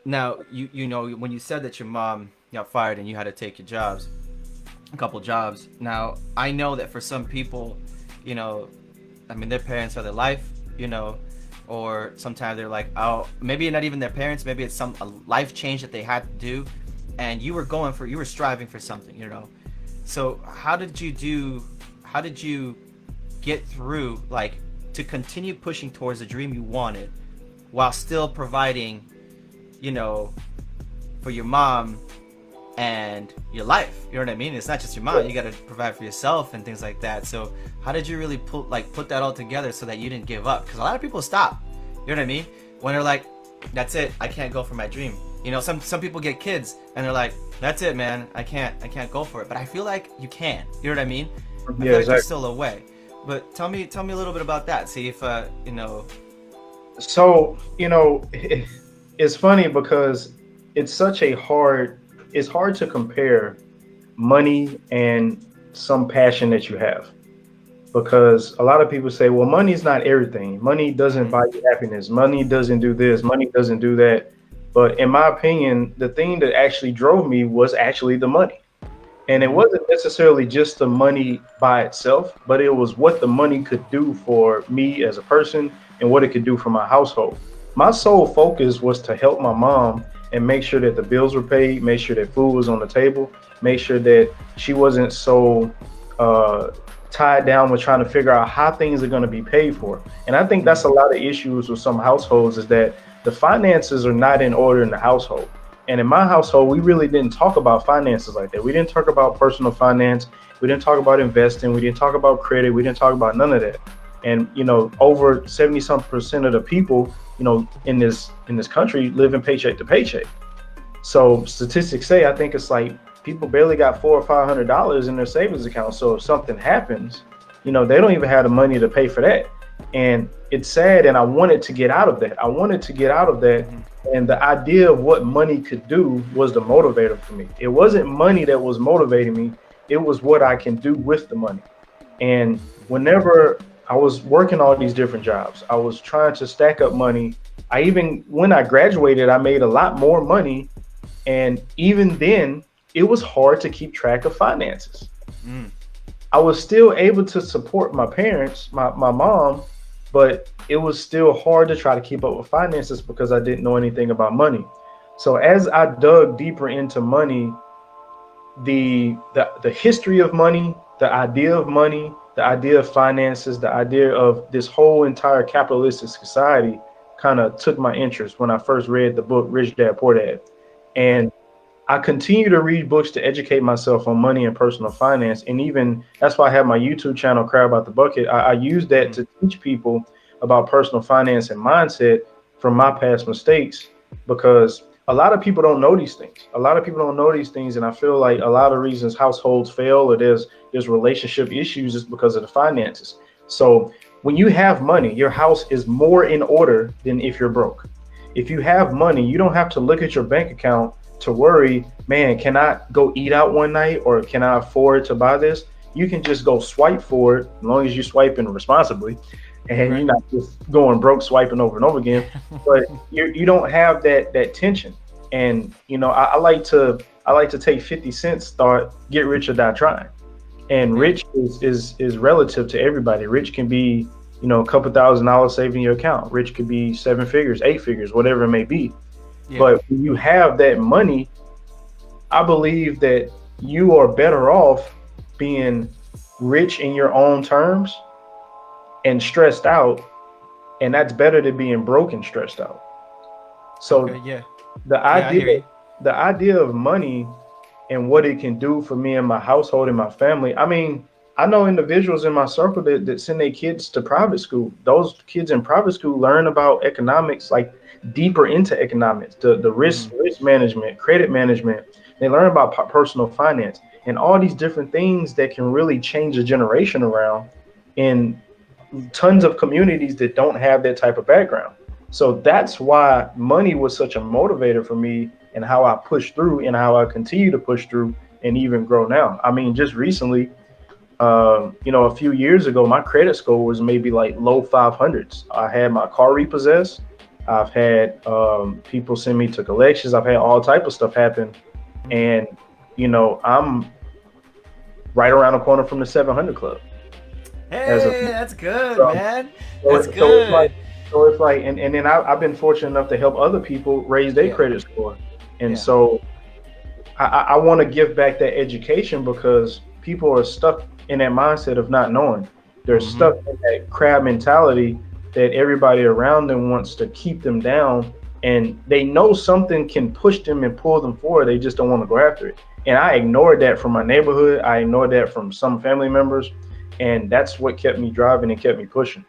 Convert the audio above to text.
Now, you know, when you said that your mom got fired and you had to take your jobs, a couple jobs. Now, I know that for some people, you know, I mean, their parents are their life, you know, or sometimes they're like, oh, maybe not even their parents, maybe it's some a life change that they had to do, and you were striving for something, you know. So how did you get through, like, to continue pushing towards the dream you wanted while still providing, you know, for your mom and your life. You know what I mean? It's not just your mom. You got to provide for yourself and things like that. So how did you really put that all together so that you didn't give up? Because a lot of people stop. You know what I mean? When they're like, "That's it. I can't go for my dream." You know, some people get kids and they're like, "That's it, man. I can't go for it." But I feel like you can. You know what I mean? I Yeah, feel like there's exactly. still a way. But tell me a little bit about that. See if you know. So, it's funny because it's such a hard, it's hard to compare money and some passion that you have. Because a lot of people say, well, money is not everything. Money doesn't Mm-hmm. buy you happiness. Money doesn't do this. Money doesn't do that. But in my opinion, the thing that actually drove me was actually the money. And it Mm-hmm. wasn't necessarily just the money by itself, but it was what the money could do for me as a person and what it could do for my household. My sole focus was to help my mom and make sure that the bills were paid, make sure that food was on the table, make sure that she wasn't so uh, tied down with trying to figure out how things are going to be paid for. And I think that's a Mm-hmm. lot of issues with some households is that the finances are not in order in the household. And in my household, we really didn't talk about finances like that. We didn't talk about personal finance. We didn't talk about investing. We didn't talk about credit. We didn't talk about none of that. And over 70 some percent of the people, in this country living paycheck to paycheck. So statistics say I think it's like people barely got $400 or $500 in their savings account. So if something happens, they don't even have the money to pay for that. And it's sad. And I wanted to get out of that. I wanted to get out of that. Mm-hmm. And the idea of what money could do was the motivator for me. It wasn't money that was motivating me. It was what I can do with the money. And whenever I was working all these different jobs, I was trying to stack up money. When I graduated, I made a lot more money, and even then, it was hard to keep track of finances. Mm-hmm. I was still able to support my parents, my mom, but it was still hard to try to keep up with finances because I didn't know anything about money. So as I dug deeper into money, the history of money, the idea of finances, the idea of this whole entire capitalistic society kind of took my interest when I first read the book Rich Dad Poor Dad. Okay. And I continue to read books to educate myself on money and personal finance. And even that's why I have my YouTube channel, Crab Out the Bucket. I use that Mm-hmm. to teach people about personal finance and mindset from my past mistakes because a lot of people don't know these things. A lot of people don't know these things. And I feel like a lot of reasons households fail or there's relationship issues is because of the finances. So when you have money, your house is more in order than if you're broke. If you have money, you don't have to look at your bank account to worry, man, can I go eat out one night or can I afford to buy this? You can just go swipe for it as long as you're swiping responsibly and you're Right. not just going broke swiping over and over again. But you don't have that tension. And I like to take 50 cents thought, get rich or die trying. And Yeah. rich is relative to everybody. Rich can be, a couple $1,000s saved in your account. Rich could be seven figures, eight figures, whatever it may be. Yeah. But when you have that money, I believe that you are better off being rich in your own terms and stressed out, and that's better than being broke and stressed out. Okay. So Yeah. the Yeah. I idea hear you. the idea of money and what it can do for me and my household and my family. I mean, I know individuals in my circle that send their kids to private school. Those kids in private school learn about economics, like deeper into economics, the Mm-hmm. risk management, credit management. They learn about personal finance and all these different things that can really change a generation around in tons of communities that don't have that type of background. So that's why money was such a motivator for me and how I push through and how I continue to push through and even grow now. I mean, just recently, a few years ago, my credit score was maybe like low 500s. I had my car repossessed. I've had people send me to collections. I've had all type of stuff happen, and I'm right around the corner from the 700 Club. As a Hey, that's good, so, man. so, That's it- so it's like good. and then I've been fortunate enough to help other people raise their Yeah, credit score, and yeah. so I want to give back that education because people are stuck in that mindset of not knowing. They're Mm-hmm. stuck in that crab mentality that everybody around them wants to keep them down, and they know something can push them and pull them forward. They just don't want to go after it. And I ignored that from my neighborhood. I ignored that from some family members, and that's what kept me driving and kept me pushing.